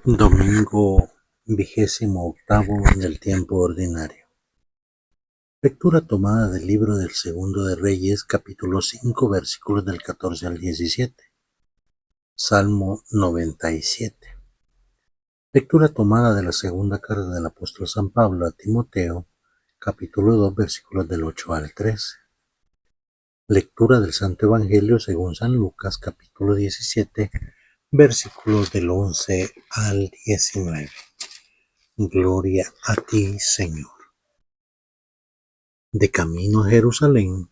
Domingo 28 del tiempo ordinario. Lectura tomada del libro del Segundo de Reyes, capítulo 5, versículos del 14 al 17. Salmo 97. Lectura tomada de la segunda carta del apóstol San Pablo a Timoteo, capítulo 2, versículos del 8 al 13. Lectura del Santo Evangelio según San Lucas, capítulo 17, versículos del 11 al 19. Gloria a ti, Señor. De camino a Jerusalén,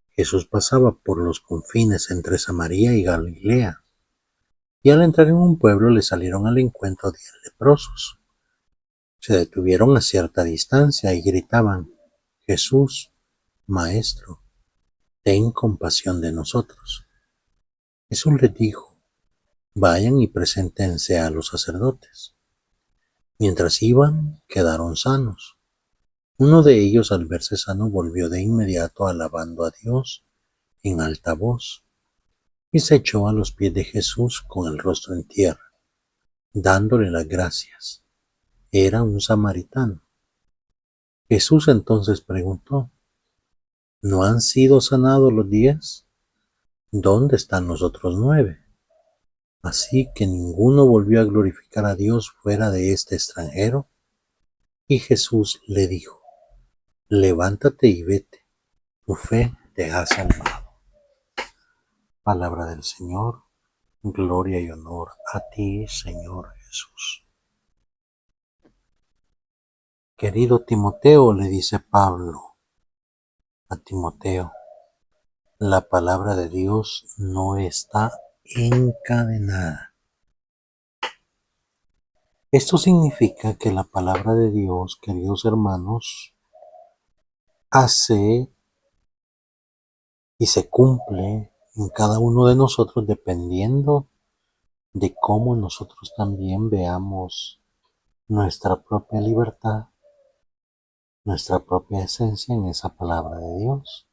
Jesús pasaba por los confines entre Samaria y Galilea, y al entrar en un pueblo le salieron al encuentro 10 leprosos. Se detuvieron a cierta distancia y gritaban: Jesús, Maestro, ten compasión de nosotros. Jesús les dijo: vayan y preséntense a los sacerdotes. Mientras iban, quedaron sanos. Uno de ellos, al verse sano, volvió de inmediato alabando a Dios en alta voz, y se echó a los pies de Jesús con el rostro en tierra, dándole las gracias. Era un samaritano. Jesús entonces preguntó: ¿no han sido sanados los 10? ¿Dónde están los otros 9? Así que ninguno volvió a glorificar a Dios fuera de este extranjero. Y Jesús le dijo: levántate y vete, tu fe te ha salvado. Palabra del Señor. Gloria y honor a ti, Señor Jesús. Querido Timoteo, le dice Pablo a Timoteo, la palabra de Dios no está encadenada. Esto significa que la palabra de Dios, queridos hermanos, hace y se cumple en cada uno de nosotros dependiendo de cómo nosotros también veamos nuestra propia libertad, nuestra propia esencia en esa palabra de Dios.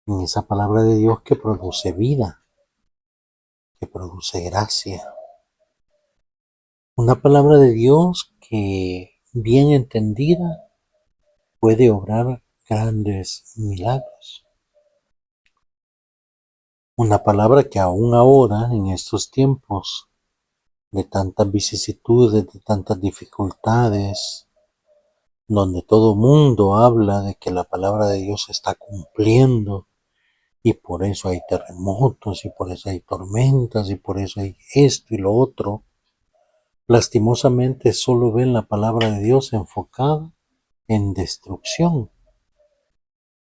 En esa palabra de Dios que produce vida, que produce gracia. Una palabra de Dios que, bien entendida, puede obrar grandes milagros. Una palabra que aún ahora, en estos tiempos de tantas vicisitudes, de tantas dificultades, donde todo mundo habla de que la palabra de Dios se está cumpliendo, y por eso hay terremotos, y por eso hay tormentas, y por eso hay esto y lo otro, lastimosamente solo ven la palabra de Dios enfocada en destrucción,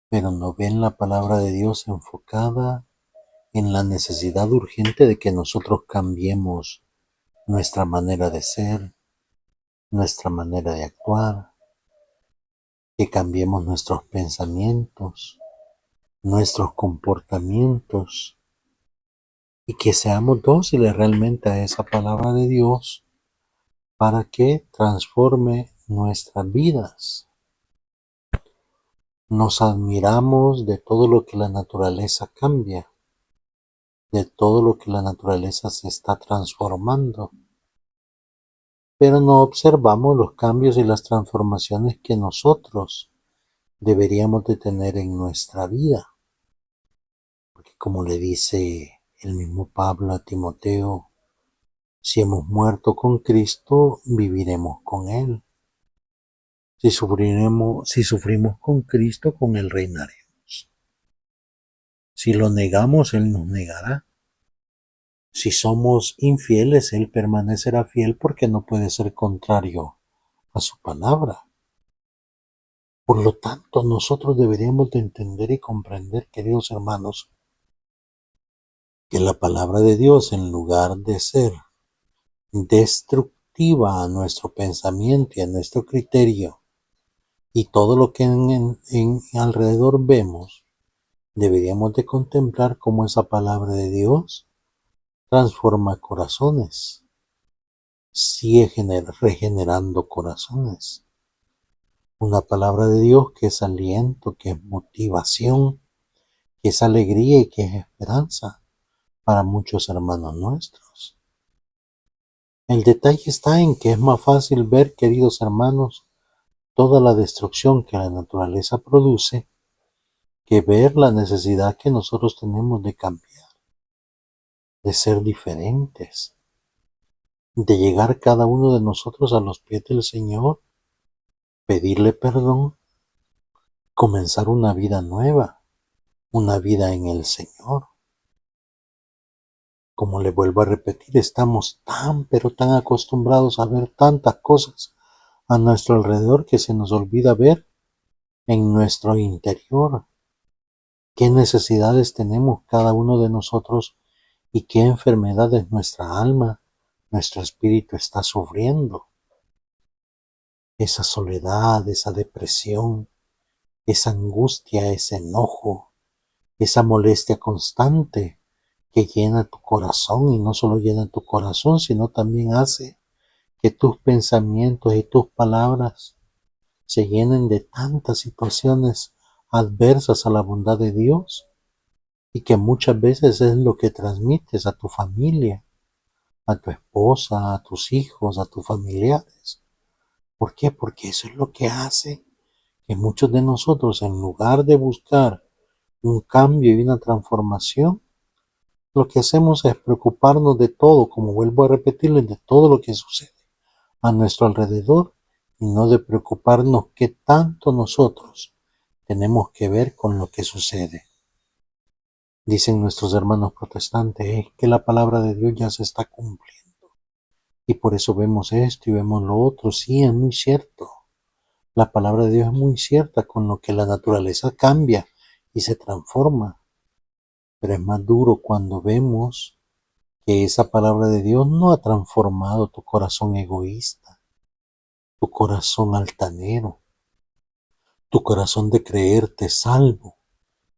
pero no ven la palabra de Dios enfocada en la necesidad urgente de que nosotros cambiemos nuestra manera de ser, nuestra manera de actuar, que cambiemos nuestros pensamientos, nuestros comportamientos, y que seamos dóciles realmente a esa palabra de Dios para que transforme nuestras vidas. Nos admiramos de todo lo que la naturaleza cambia, de todo lo que la naturaleza se está transformando, pero no observamos los cambios y las transformaciones que nosotros deberíamos de tener en nuestra vida. Porque como le dice el mismo Pablo a Timoteo, si hemos muerto con Cristo, viviremos con Él. Si sufrimos con Cristo, con Él reinaremos. Si lo negamos, Él nos negará. Si somos infieles, Él permanecerá fiel porque no puede ser contrario a su palabra. Por lo tanto, nosotros deberíamos de entender y comprender, queridos hermanos, que la palabra de Dios, en lugar de ser destructiva a nuestro pensamiento y a nuestro criterio, y todo lo que en alrededor vemos, deberíamos de contemplar cómo esa palabra de Dios transforma corazones, sigue regenerando corazones. Una palabra de Dios que es aliento, que es motivación, que es alegría y que es esperanza para muchos hermanos nuestros. El detalle está en que es más fácil ver, queridos hermanos, toda la destrucción que la naturaleza produce, que ver la necesidad que nosotros tenemos de cambiar, de ser diferentes, de llegar cada uno de nosotros a los pies del Señor, pedirle perdón, comenzar una vida nueva, una vida en el Señor. Como le vuelvo a repetir, estamos tan pero tan acostumbrados a ver tantas cosas a nuestro alrededor que se nos olvida ver en nuestro interior qué necesidades tenemos cada uno de nosotros y qué enfermedades nuestra alma, nuestro espíritu está sufriendo. Esa soledad, esa depresión, esa angustia, ese enojo, esa molestia constante que llena tu corazón, y no solo llena tu corazón, sino también hace que tus pensamientos y tus palabras se llenen de tantas situaciones adversas a la bondad de Dios, y que muchas veces es lo que transmites a tu familia, a tu esposa, a tus hijos, a tus familiares. ¿Por qué? Porque eso es lo que hace que muchos de nosotros, en lugar de buscar un cambio y una transformación, lo que hacemos es preocuparnos de todo, como vuelvo a repetirles, de todo lo que sucede a nuestro alrededor, y no de preocuparnos qué tanto nosotros tenemos que ver con lo que sucede. Dicen nuestros hermanos protestantes que la palabra de Dios ya se está cumpliendo, y por eso vemos esto y vemos lo otro. Sí, es muy cierto. La palabra de Dios es muy cierta, con lo que la naturaleza cambia y se transforma. Pero es más duro cuando vemos que esa palabra de Dios no ha transformado tu corazón egoísta, tu corazón altanero, tu corazón de creerte salvo,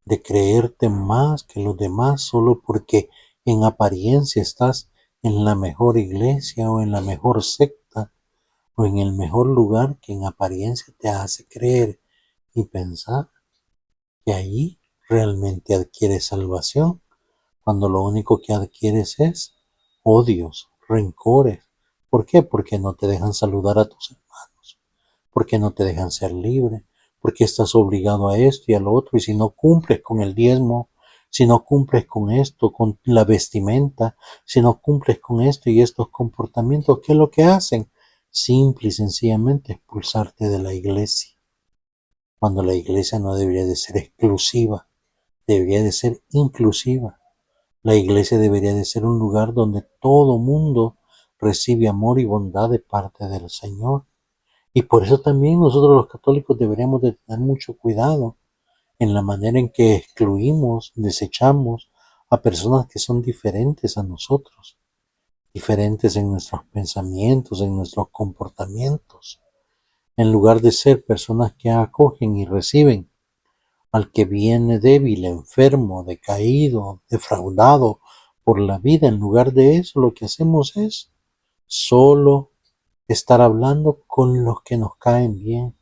de creerte más que los demás solo porque en apariencia estás en la mejor iglesia o en la mejor secta o en el mejor lugar que en apariencia te hace creer y pensar que allí realmente adquieres salvación, cuando lo único que adquieres es odios, rencores. ¿Por qué? Porque no te dejan saludar a tus hermanos, porque no te dejan ser libre, porque estás obligado a esto y a lo otro, y si no cumples con el diezmo, si no cumples con esto, con la vestimenta, si no cumples con esto y estos comportamientos, ¿qué es lo que hacen? Simple y sencillamente expulsarte de la iglesia, cuando la iglesia no debería de ser exclusiva, debería de ser inclusiva. La iglesia debería de ser un lugar donde todo mundo recibe amor y bondad de parte del Señor. Y por eso también nosotros los católicos deberíamos de tener mucho cuidado en la manera en que excluimos, desechamos a personas que son diferentes a nosotros, diferentes en nuestros pensamientos, en nuestros comportamientos, en lugar de ser personas que acogen y reciben al que viene débil, enfermo, decaído, defraudado por la vida. En lugar de eso, lo que hacemos es solo estar hablando con los que nos caen bien,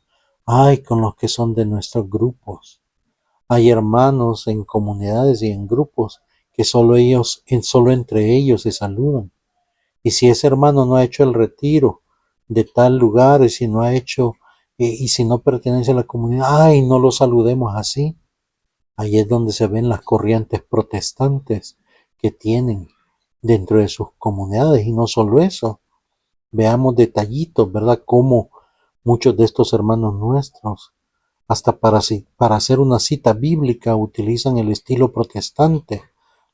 con los que son de nuestros grupos. Hay hermanos en comunidades y en grupos que solo entre ellos se saludan. Y si ese hermano no ha hecho el retiro de tal lugar, y si no ha hecho, y si no pertenece a la comunidad, no lo saludemos así. Ahí es donde se ven las corrientes protestantes que tienen dentro de sus comunidades. Y no solo eso, veamos detallitos, ¿verdad? Cómo muchos de estos hermanos nuestros, hasta para hacer una cita bíblica, utilizan el estilo protestante,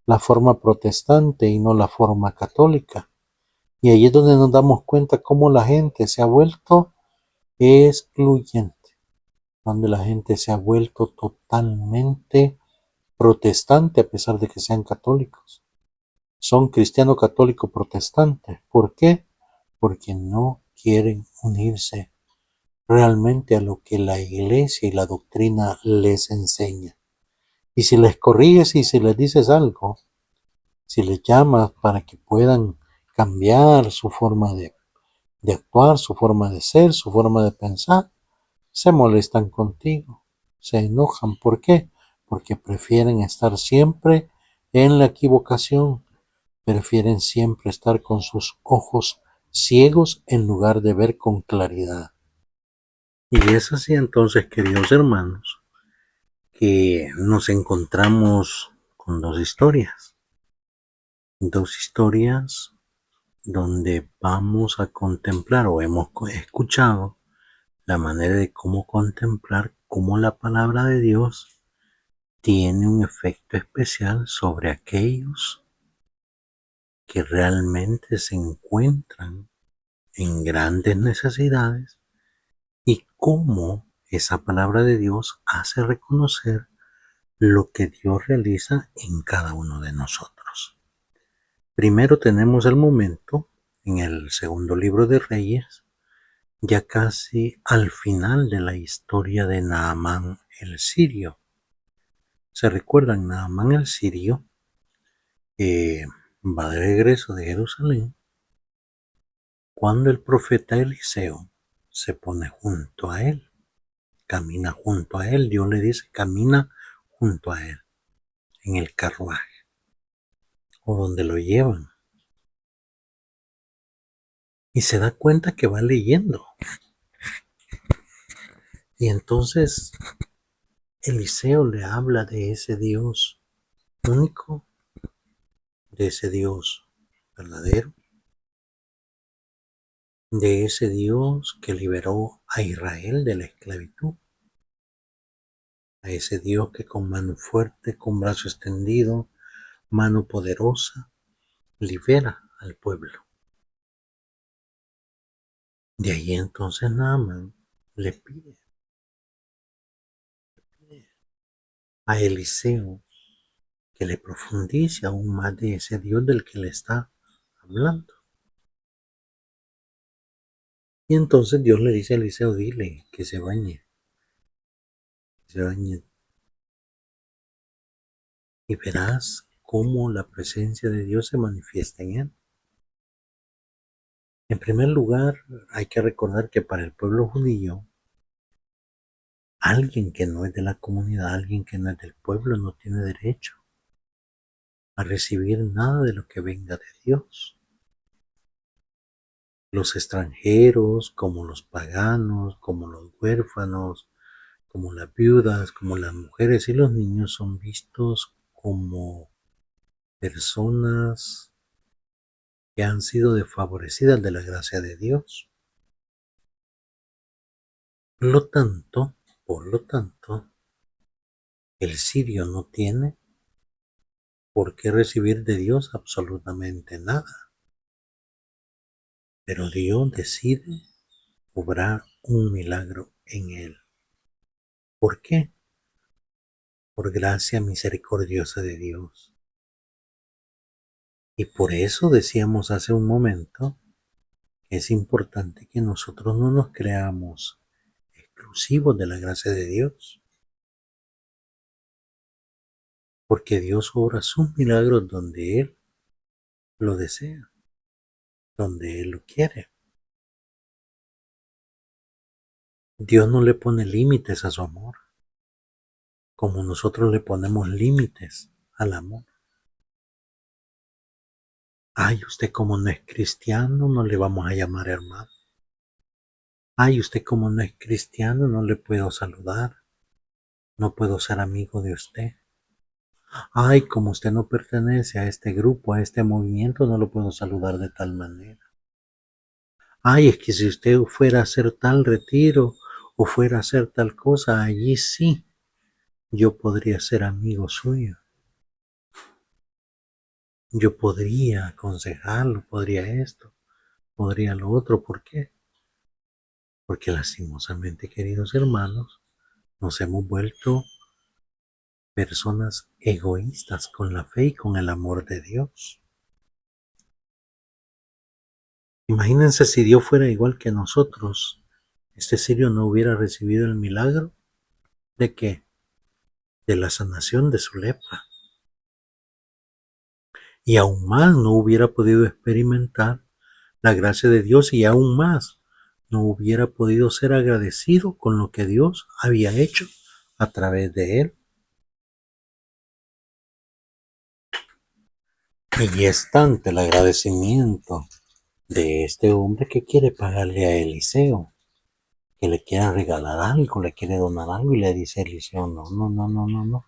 la forma protestante y no la forma católica. Y ahí es donde nos damos cuenta cómo la gente se ha vuelto excluyente, donde la gente se ha vuelto totalmente protestante a pesar de que sean católicos. Son cristiano católico protestantes. ¿Por qué? Porque no quieren unirse realmente a lo que la iglesia y la doctrina les enseña. Y si les corriges y si les dices algo, si les llamas para que puedan cambiar su forma de actuar, su forma de ser, su forma de pensar, se molestan contigo, se enojan. ¿Por qué? Porque prefieren estar siempre en la equivocación, prefieren siempre estar con sus ojos ciegos en lugar de ver con claridad. Y es así entonces, queridos hermanos, que nos encontramos con dos historias donde vamos a contemplar o hemos escuchado la manera de cómo contemplar cómo la palabra de Dios tiene un efecto especial sobre aquellos que realmente se encuentran en grandes necesidades y cómo esa palabra de Dios hace reconocer lo que Dios realiza en cada uno de nosotros. Primero tenemos el momento en el segundo libro de Reyes, ya casi al final de la historia de Naamán el sirio. ¿Se recuerdan? Naamán el sirio va de regreso de Jerusalén cuando el profeta Eliseo se pone junto a él, camina junto a él. Dios le dice, camina junto a él en el carruaje o donde lo llevan. Y se da cuenta que va leyendo. Y entonces Eliseo le habla de ese Dios único, de ese Dios verdadero, de ese Dios que liberó a Israel de la esclavitud, a ese Dios que con mano fuerte, con brazo extendido, mano poderosa, libera al pueblo. De ahí entonces Naamán le pide a Eliseo que le profundice aún más de ese Dios del que le está hablando. Y entonces Dios le dice a Eliseo, dile que se bañe, y verás cómo la presencia de Dios se manifiesta en él. En primer lugar, hay que recordar que para el pueblo judío, alguien que no es de la comunidad, alguien que no es del pueblo, no tiene derecho a recibir nada de lo que venga de Dios. Los extranjeros, como los paganos, como los huérfanos, como las viudas, como las mujeres y los niños son vistos como personas que han sido desfavorecidas de la gracia de Dios. Por lo tanto, el sirio no tiene por qué recibir de Dios absolutamente nada. Pero Dios decide obrar un milagro en él. ¿Por qué? Por gracia misericordiosa de Dios. Y por eso decíamos hace un momento que es importante que nosotros no nos creamos exclusivos de la gracia de Dios. Porque Dios obra sus milagros donde Él lo desea, donde Él lo quiere. Dios no le pone límites a su amor, como nosotros le ponemos límites al amor. Ay, usted como no es cristiano, no le vamos a llamar hermano. Ay, usted como no es cristiano, no le puedo saludar. No puedo ser amigo de usted. Ay, como usted no pertenece a este grupo, a este movimiento, no lo puedo saludar de tal manera. Ay, es que si usted fuera a hacer tal retiro o fuera a hacer tal cosa, allí sí, yo podría ser amigo suyo. Yo podría aconsejarlo, podría esto, podría lo otro. ¿Por qué? Porque lastimosamente, queridos hermanos, nos hemos vuelto personas egoístas con la fe y con el amor de Dios. Imagínense si Dios fuera igual que nosotros, este sirio no hubiera recibido el milagro de qué, de la sanación de su lepra. Y aún más no hubiera podido experimentar la gracia de Dios y aún más no hubiera podido ser agradecido con lo que Dios había hecho a través de él. Y es tanto el agradecimiento de este hombre que quiere pagarle a Eliseo, que le quiere regalar algo, le quiere donar algo, y le dice Eliseo, no, no, no, no, no, no.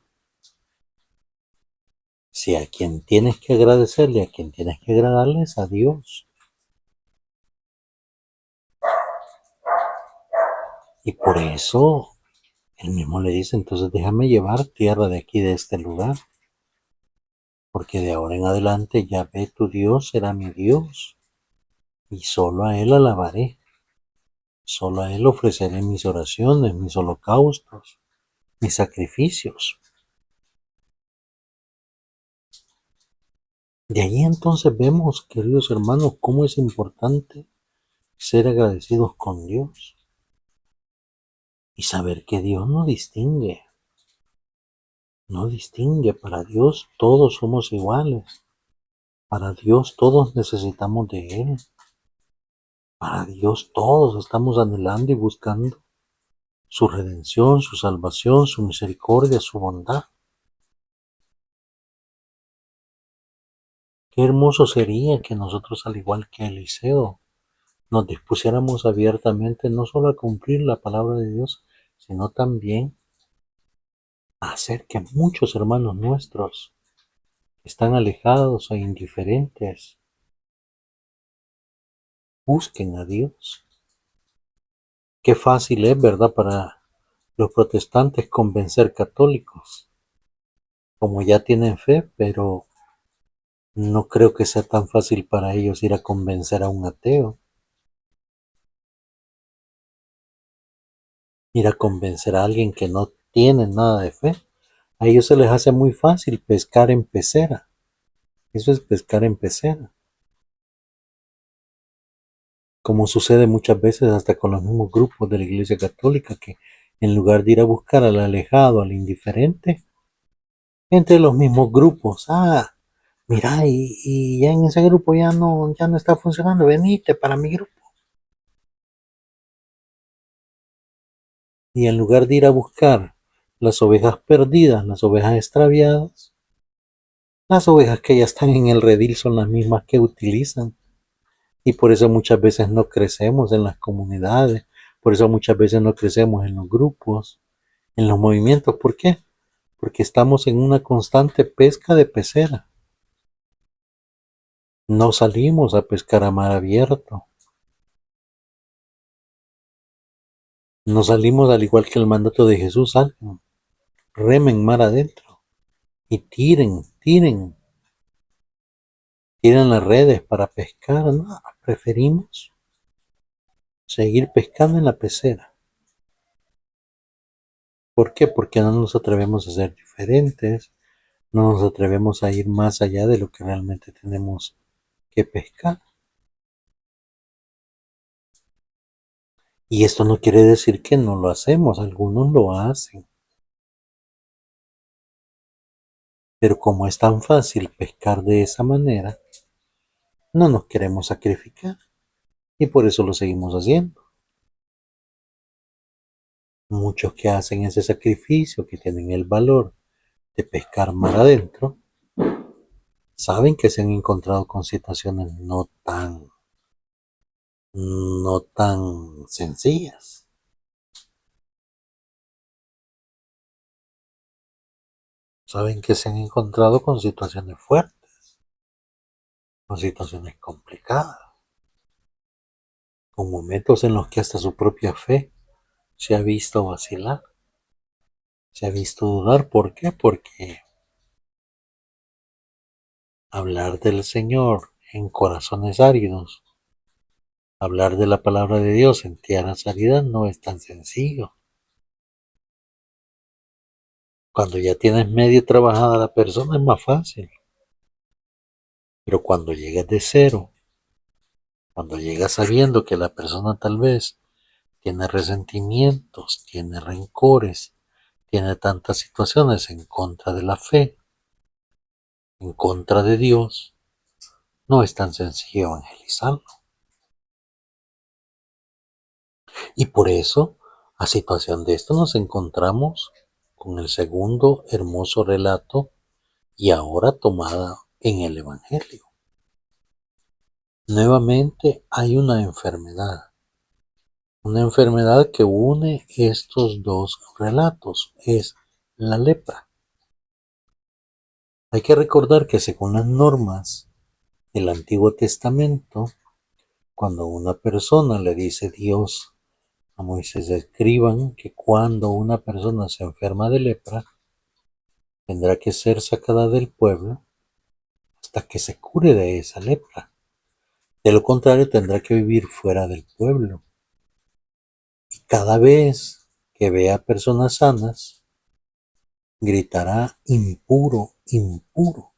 Si a quien tienes que agradecerle, a quien tienes que agradarle es a Dios. Y por eso él mismo le dice, entonces déjame llevar tierra de aquí, de este lugar, porque de ahora en adelante Yahvé tu Dios será mi Dios, y solo a Él alabaré, solo a Él ofreceré mis oraciones, mis holocaustos, mis sacrificios. De ahí entonces vemos, queridos hermanos, cómo es importante ser agradecidos con Dios y saber que Dios no distingue. No distingue, para Dios todos somos iguales, para Dios todos necesitamos de Él, para Dios todos estamos anhelando y buscando su redención, su salvación, su misericordia, su bondad. Qué hermoso sería que nosotros, al igual que Eliseo, nos dispusiéramos abiertamente no solo a cumplir la palabra de Dios, sino también a hacer que muchos hermanos nuestros que están alejados e indiferentes busquen a Dios. Qué fácil es, ¿verdad?, para los protestantes convencer católicos, como ya tienen fe, pero no creo que sea tan fácil para ellos ir a convencer a un ateo, ir a convencer a alguien que no tiene nada de fe. A ellos se les hace muy fácil pescar en pecera. Eso es pescar en pecera. Como sucede muchas veces hasta con los mismos grupos de la Iglesia Católica, que en lugar de ir a buscar al alejado, al indiferente, entre los mismos grupos, mira, y ya en ese grupo ya no está funcionando, venite para mi grupo. Y en lugar de ir a buscar las ovejas perdidas, las ovejas extraviadas, las ovejas que ya están en el redil son las mismas que utilizan. Y por eso muchas veces no crecemos en las comunidades, por eso muchas veces no crecemos en los grupos, en los movimientos. ¿Por qué? Porque estamos en una constante pesca de pecera. No salimos a pescar a mar abierto. No salimos, al igual que el mandato de Jesús, salgan, remen mar adentro y tiren las redes para pescar. No, preferimos seguir pescando en la pecera. ¿Por qué? Porque no nos atrevemos a ser diferentes, no nos atrevemos a ir más allá de lo que realmente tenemos que pescar. Y esto no quiere decir que no lo hacemos, algunos lo hacen. Pero como es tan fácil pescar de esa manera, no nos queremos sacrificar y por eso lo seguimos haciendo. Muchos que hacen ese sacrificio, que tienen el valor de pescar mar adentro, saben que se han encontrado con situaciones no tan sencillas. Saben que se han encontrado con situaciones fuertes, con situaciones complicadas, con momentos en los que hasta su propia fe se ha visto vacilar, se ha visto dudar. ¿Por qué? Porque hablar del Señor en corazones áridos, hablar de la palabra de Dios en tierras áridas no es tan sencillo. Cuando ya tienes medio trabajada la persona es más fácil. Pero cuando llegas de cero, cuando llegas sabiendo que la persona tal vez tiene resentimientos, tiene rencores, tiene tantas situaciones en contra de la fe, en contra de Dios, no es tan sencillo evangelizarlo. Y por eso, a situación de esto, nos encontramos con el segundo hermoso relato y ahora tomada en el Evangelio. Nuevamente hay una enfermedad que une estos dos relatos, es la lepra. Hay que recordar que según las normas del Antiguo Testamento, cuando una persona le dice Dios a Moisés, escriban que cuando una persona se enferma de lepra, tendrá que ser sacada del pueblo hasta que se cure de esa lepra. De lo contrario, tendrá que vivir fuera del pueblo. Y cada vez que vea personas sanas, gritará impuro, impuro.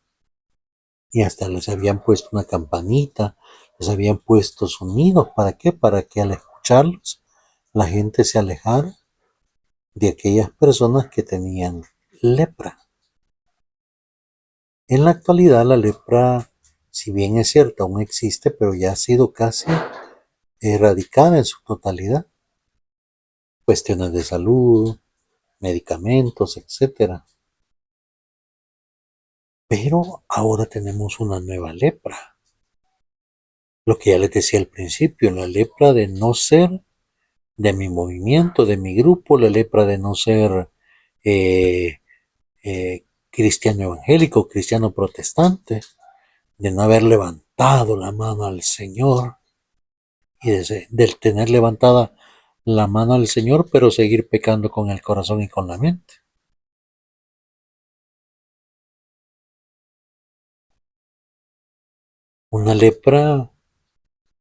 Y hasta les habían puesto una campanita, les habían puesto sonidos. ¿Para qué? Para que al escucharlos la gente se alejara de aquellas personas que tenían lepra. En la actualidad la lepra, si bien es cierto, aún existe, pero ya ha sido casi erradicada en su totalidad. Cuestiones de salud, medicamentos, etcétera. Pero ahora tenemos una nueva lepra. Lo que ya les decía al principio, la lepra de no ser de mi movimiento, de mi grupo, la lepra de no ser cristiano evangélico, cristiano protestante, de no haber levantado la mano al Señor y de tener levantada la mano al Señor, pero seguir pecando con el corazón y con la mente. Una lepra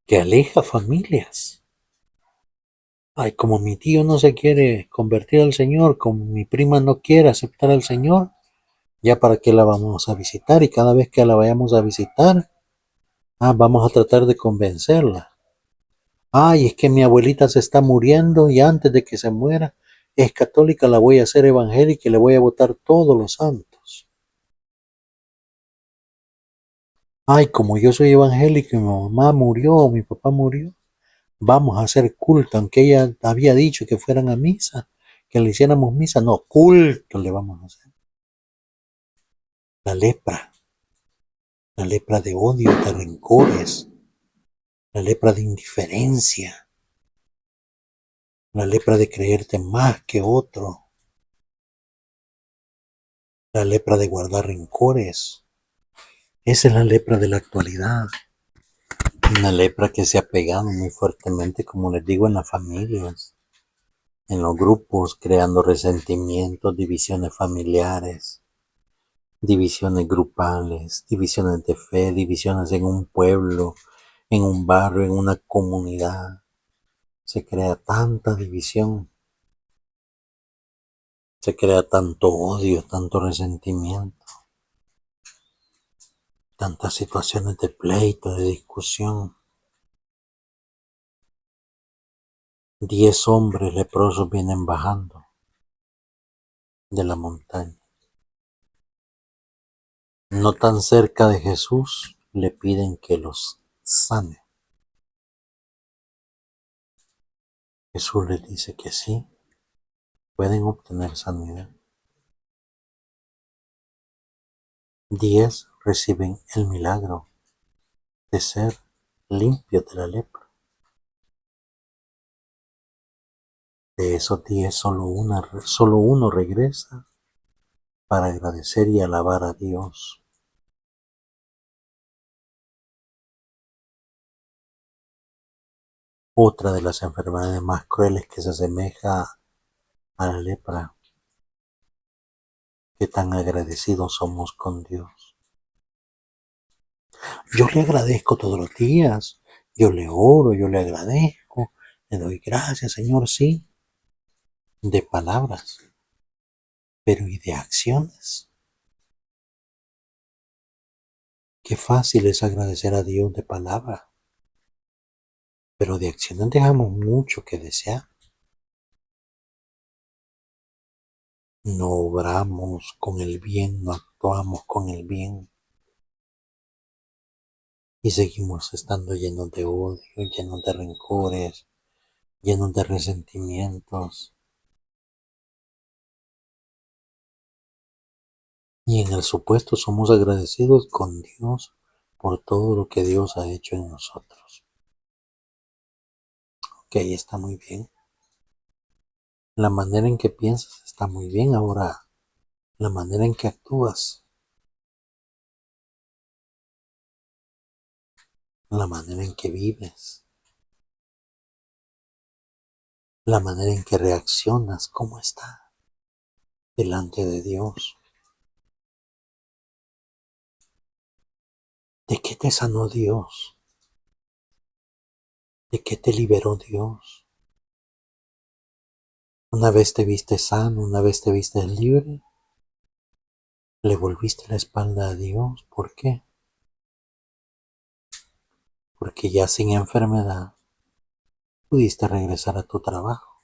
que aleja familias. Ay, como mi tío no se quiere convertir al Señor, como mi prima no quiere aceptar al Señor, ya para qué la vamos a visitar, y cada vez que la vayamos a visitar, vamos a tratar de convencerla. Ay, es que mi abuelita se está muriendo y antes de que se muera es católica, la voy a hacer evangélica y le voy a votar todos los santos. Ay, como yo soy evangélico y mi mamá murió o mi papá murió, vamos a hacer culto, aunque ella había dicho que fueran a misa, que le hiciéramos misa, no, culto le vamos a hacer. La lepra de odio, de rencores, la lepra de indiferencia, la lepra de creerte más que otro, la lepra de guardar rencores. Esa es la lepra de la actualidad, una lepra que se ha pegado muy fuertemente, como les digo, en las familias, en los grupos, creando resentimientos, divisiones familiares, divisiones grupales, divisiones de fe, divisiones en un pueblo, en un barrio, en una comunidad. Se crea tanta división, se crea tanto odio, tanto resentimiento, tantas situaciones de pleito, de discusión. 10 hombres leprosos vienen bajando de la montaña. No tan cerca de Jesús, le piden que los sane. Jesús les dice que sí, pueden obtener sanidad. 10 reciben el milagro de ser limpios de la lepra. De esos 10, solo uno regresa para agradecer y alabar a Dios. Otra de las enfermedades más crueles que se asemeja a la lepra, que tan agradecidos somos con Dios. Yo le agradezco todos los días, yo le oro, yo le agradezco, le doy gracias, Señor, sí, de palabras, pero ¿y de acciones? Qué fácil es agradecer a Dios de palabras, pero de acciones dejamos mucho que desear. No obramos con el bien, no actuamos con el bien y seguimos estando llenos de odio, llenos de rencores, llenos de resentimientos. Y en el supuesto somos agradecidos con Dios por todo lo que Dios ha hecho en nosotros. Ok, está muy bien. La manera en que piensas está muy bien. Ahora, la manera en que actúas, la manera en que vives, la manera en que reaccionas, ¿cómo está delante de Dios? ¿De qué te sanó Dios? ¿De qué te liberó Dios? Una vez te viste sano, una vez te viste libre, le volviste la espalda a Dios. ¿Por qué? Porque ya sin enfermedad pudiste regresar a tu trabajo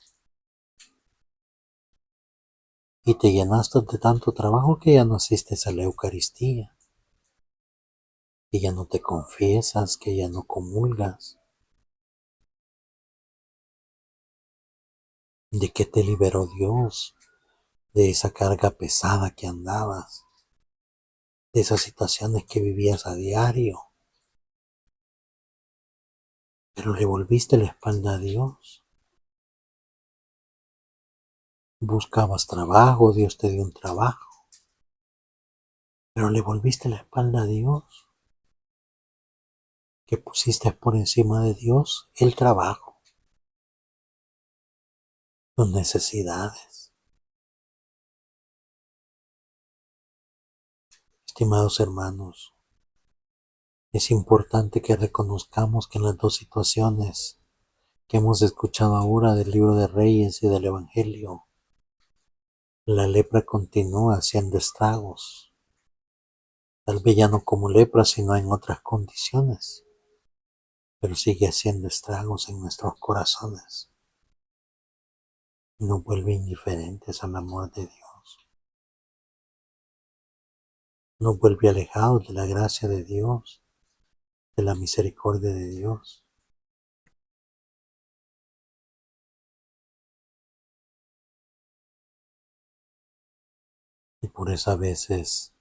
y te llenaste de tanto trabajo que ya no asistes a la Eucaristía, que ya no te confiesas, que ya no comulgas. ¿De qué te liberó Dios? De esa carga pesada que andabas, de esas situaciones que vivías a diario, pero le volviste la espalda a Dios. Buscabas trabajo, Dios te dio un trabajo, pero le volviste la espalda a Dios, que pusiste por encima de Dios el trabajo, tus necesidades. Estimados hermanos, es importante que reconozcamos que en las dos situaciones que hemos escuchado ahora del libro de Reyes y del Evangelio, la lepra continúa haciendo estragos, tal vez ya no como lepra, sino en otras condiciones, pero sigue haciendo estragos en nuestros corazones y nos vuelve indiferentes al amor de Dios, nos vuelve alejados de la gracia de Dios, de la misericordia de Dios. Y por eso a veces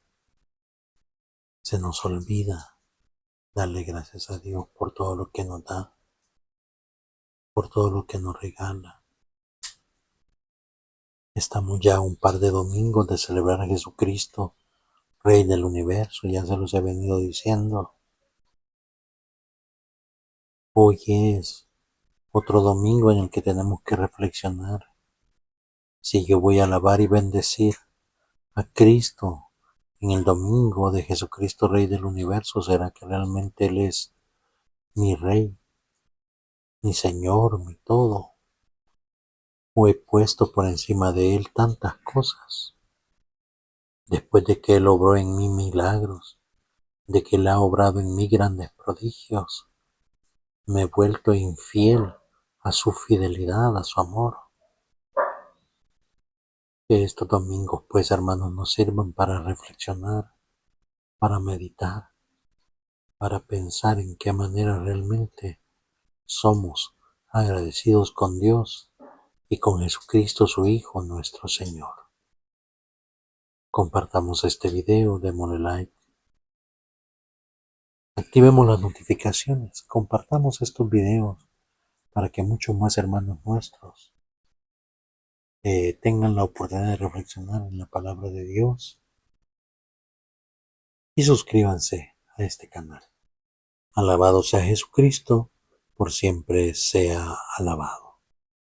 se nos olvida darle gracias a Dios por todo lo que nos da, por todo lo que nos regala. Estamos ya a un par de domingos de celebrar a Jesucristo, Rey del universo, ya se los he venido diciendo. Hoy es otro domingo en el que tenemos que reflexionar. Si yo voy a alabar y bendecir a Cristo en el domingo de Jesucristo, Rey del universo, ¿será que realmente Él es mi Rey, mi Señor, mi todo? ¿O he puesto por encima de Él tantas cosas? Después de que Él obró en mí milagros, de que Él ha obrado en mí grandes prodigios, me he vuelto infiel a su fidelidad, a su amor. Que estos domingos, pues, hermanos, nos sirvan para reflexionar, para meditar, para pensar en qué manera realmente somos agradecidos con Dios y con Jesucristo, su Hijo, nuestro Señor. Compartamos este video, démosle like, activemos las notificaciones, compartamos estos videos para que muchos más hermanos nuestros tengan la oportunidad de reflexionar en la palabra de Dios, y suscríbanse a este canal. Alabado sea Jesucristo, por siempre sea alabado.